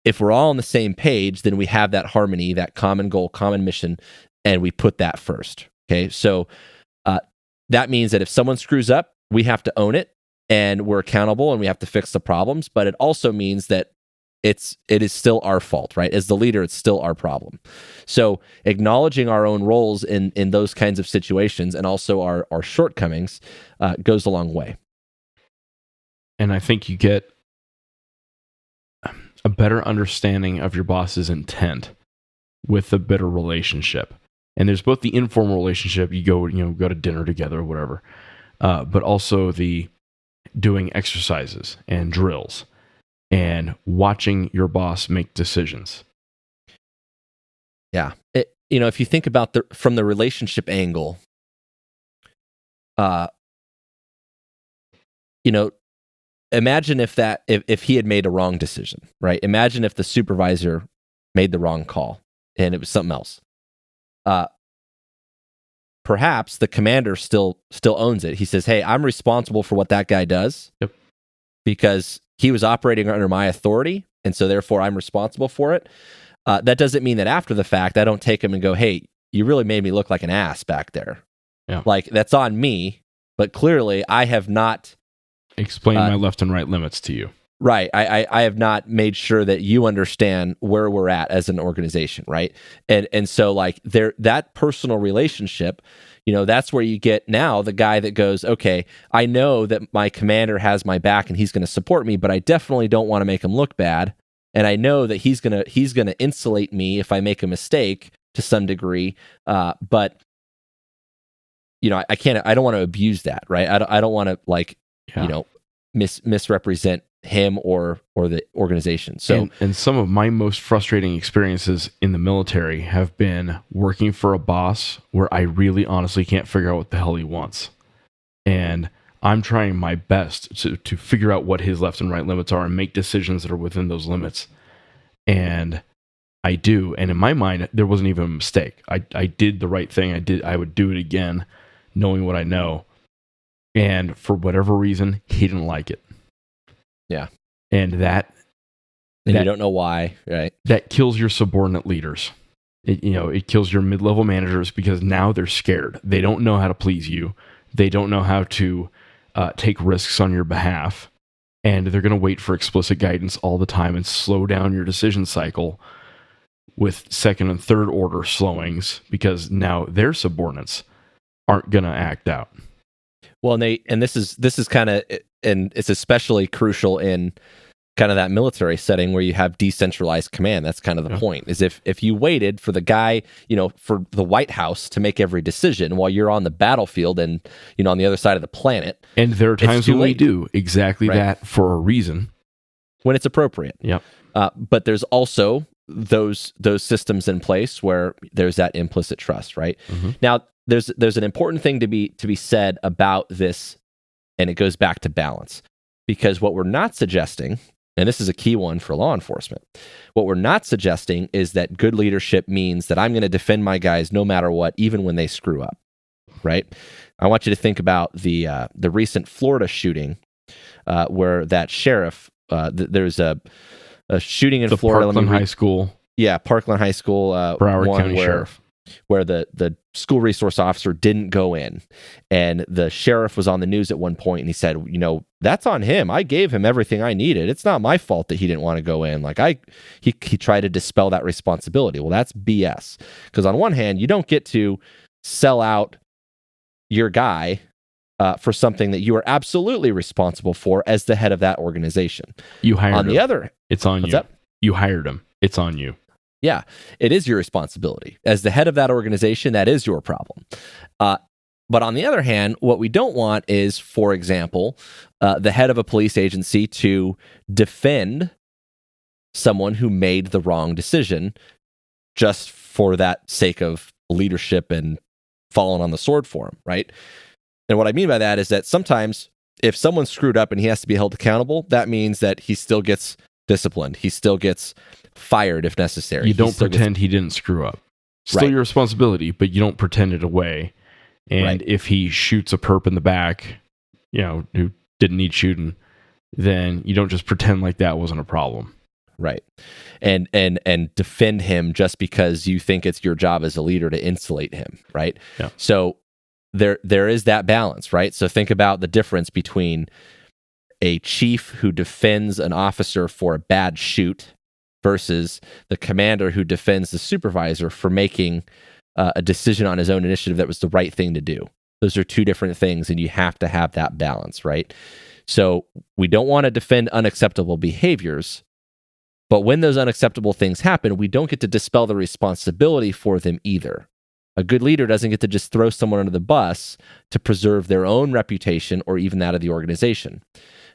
if we're all on the same page, then we have that harmony, that common goal, common mission, and we put that first. Okay, so that means that if someone screws up, we have to own it, and we're accountable, and we have to fix the problems. But it also means that it is still our fault, right? As the leader, it's still our problem. So acknowledging our own roles in those kinds of situations and also our shortcomings goes a long way.
And I think you get a better understanding of your boss's intent with a better relationship. And there's both the informal relationship, you go to dinner together or whatever, but also the doing exercises and drills and watching your boss make decisions.
Yeah. If you think about from the relationship angle, imagine if he had made a wrong decision, right? Imagine if the supervisor made the wrong call and it was something else. perhaps the commander still owns it. He says, hey, I'm responsible for what that guy does.
Yep.
Because he was operating under my authority, and so therefore I'm responsible for it. That doesn't mean that after the fact, I don't take him and go, hey, you really made me look like an ass back there.
Yeah.
Like, that's on me, but clearly I have not
explained my left and right limits to you.
Right. I have not made sure that you understand where we're at as an organization, right? And so like that personal relationship, that's where you get now the guy that goes, okay, I know that my commander has my back and he's going to support me, but I definitely don't want to make him look bad. And I know that he's gonna insulate me if I make a mistake to some degree. But I don't want to abuse that, right? I don't want to misrepresent him or the organization. So
and some of my most frustrating experiences in the military have been working for a boss where I really honestly can't figure out what the hell he wants. And I'm trying my best to figure out what his left and right limits are and make decisions that are within those limits. And I do. And in my mind, there wasn't even a mistake. I did the right thing. I would do it again, knowing what I know. And for whatever reason, he didn't like it.
Yeah.
And
you don't know why, right?
That kills your subordinate leaders. It kills your mid-level managers because now they're scared. They don't know how to please you. They don't know how to take risks on your behalf. And they're going to wait for explicit guidance all the time and slow down your decision cycle with second and third order slowings because now their subordinates aren't going to act out.
Well, and this is kind of, and it's especially crucial in kind of that military setting where you have decentralized command. That's kind of the point, is if you waited for the guy, for the White House to make every decision while you're on the battlefield and, on the other side of the planet.
And there are times when we do exactly that for a reason.
When it's appropriate.
Yep.
But there's also those systems in place where there's that implicit trust, right? Mm-hmm. Now, there's an important thing to be said about this, and it goes back to balance. Because what we're not suggesting, and this is a key one for law enforcement, what we're not suggesting is that good leadership means that I'm going to defend my guys no matter what, even when they screw up, right? I want you to think about the recent Florida shooting where that sheriff, there's a shooting in Florida.
Parkland High School.
Yeah, Parkland High School.
Broward County Sheriff.
Where the school resource officer didn't go in, and the sheriff was on the news at one point, and he said, that's on him. I gave him everything I needed. It's not my fault that he didn't want to go in. He tried to dispel that responsibility. Well, that's BS. Because on one hand, you don't get to sell out your guy for something that you are absolutely responsible for as the head of that organization.
You hired him.
On the other,
it's on you.
That?
You hired him. It's on you.
Yeah, it is your responsibility. As the head of that organization, that is your problem. But on the other hand, what we don't want is, for example, the head of a police agency to defend someone who made the wrong decision just for that sake of leadership and falling on the sword for him, right? And what I mean by that is that sometimes if someone screwed up and he has to be held accountable, that means that he still gets disciplined. He still gets fired if necessary.
You don't pretend he didn't screw up. Still your responsibility, but you don't pretend it away. And if he shoots a perp in the back, who didn't need shooting, then you don't just pretend like that wasn't a problem.
Right. And defend him just because you think it's your job as a leader to insulate him, right?
Yeah.
So there is that balance, right? So think about the difference between a chief who defends an officer for a bad shoot versus the commander who defends the supervisor for making a decision on his own initiative that was the right thing to do. Those are two different things, and you have to have that balance, right? So we don't want to defend unacceptable behaviors, but when those unacceptable things happen, we don't get to dispel the responsibility for them either. A good leader doesn't get to just throw someone under the bus to preserve their own reputation or even that of the organization.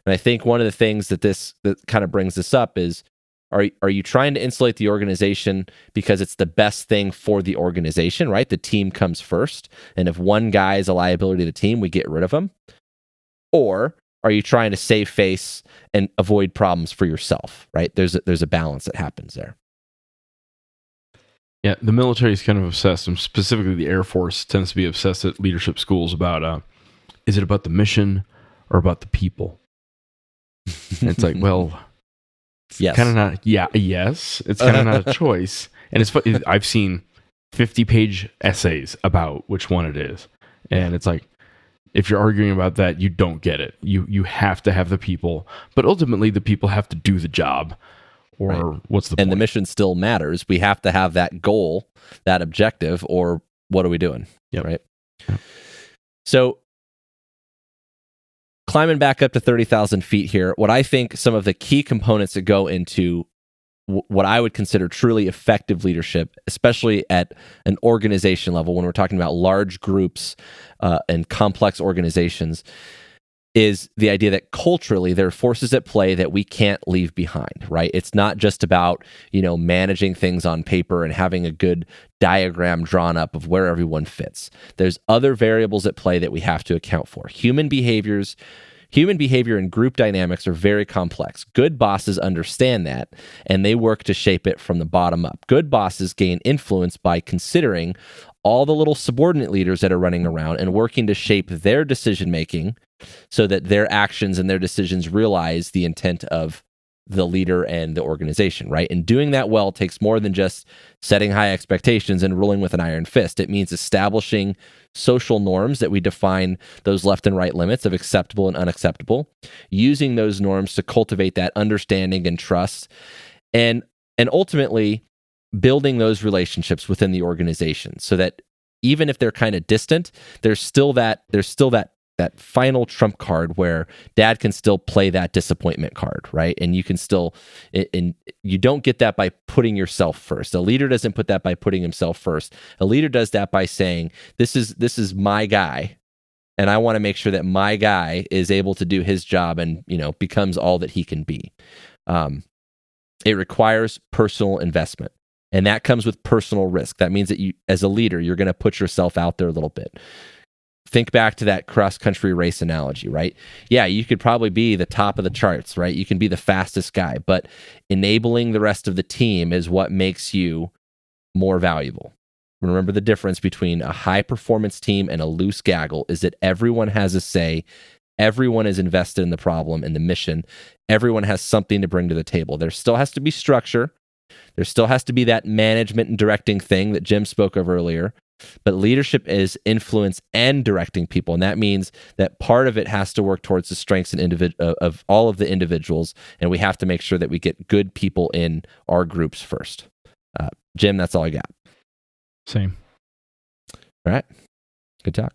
And I think one of the things that kind of brings this up is, are you trying to insulate the organization because it's the best thing for the organization, right? The team comes first. And if one guy is a liability to the team, we get rid of him. Or are you trying to save face and avoid problems for yourself, right? There's a balance that happens there.
Yeah, the military is kind of obsessed, and specifically the Air Force tends to be obsessed at leadership schools about, is it about the mission or about the people? And it's like, well,
yes.
kind of not. Yeah, yes, it's kind of not a choice. And it's I've seen 50-page essays about which one it is, and it's like, if you're arguing about that, you don't get it. You have to have the people, but ultimately the people have to do the job. Or
right.
What's the point?
And the mission still matters. We have to have that goal, that objective, or what are we doing?
Yep.
Right. Yep. So climbing back up to 30,000 feet here, what I think some of the key components that go into what I would consider truly effective leadership, especially at an organization level, when we're talking about large groups and complex organizations, is the idea that culturally there are forces at play that we can't leave behind, right? It's not just about, managing things on paper and having a good diagram drawn up of where everyone fits. There's other variables at play that we have to account for. Human behavior and group dynamics are very complex. Good bosses understand that, and they work to shape it from the bottom up. Good bosses gain influence by considering all the little subordinate leaders that are running around and working to shape their decision-making so that their actions and their decisions realize the intent of the leader and the organization, right? And doing that well takes more than just setting high expectations and ruling with an iron fist. It means establishing social norms that we define those left and right limits of acceptable and unacceptable, using those norms to cultivate that understanding and trust, and ultimately building those relationships within the organization so that even if they're kind of distant, there's still that final trump card where dad can still play that disappointment card, right? And you can still, and you don't get that by putting yourself first. A leader doesn't put that by putting himself first. A leader does that by saying, this is my guy, and I want to make sure that my guy is able to do his job and, becomes all that he can be. It requires personal investment, and that comes with personal risk. That means that you, as a leader, you're going to put yourself out there a little bit. Think back to that cross-country race analogy, right? Yeah, you could probably be the top of the charts, right? You can be the fastest guy, but enabling the rest of the team is what makes you more valuable. Remember, the difference between a high-performance team and a loose gaggle is that everyone has a say, everyone is invested in the problem and the mission, everyone has something to bring to the table. There still has to be structure. There still has to be that management and directing thing that Jim spoke of earlier. But leadership is influence and directing people, and that means that part of it has to work towards the strengths and of all of the individuals, and we have to make sure that we get good people in our groups first. Jim, that's all I got.
Same.
All right. Good talk.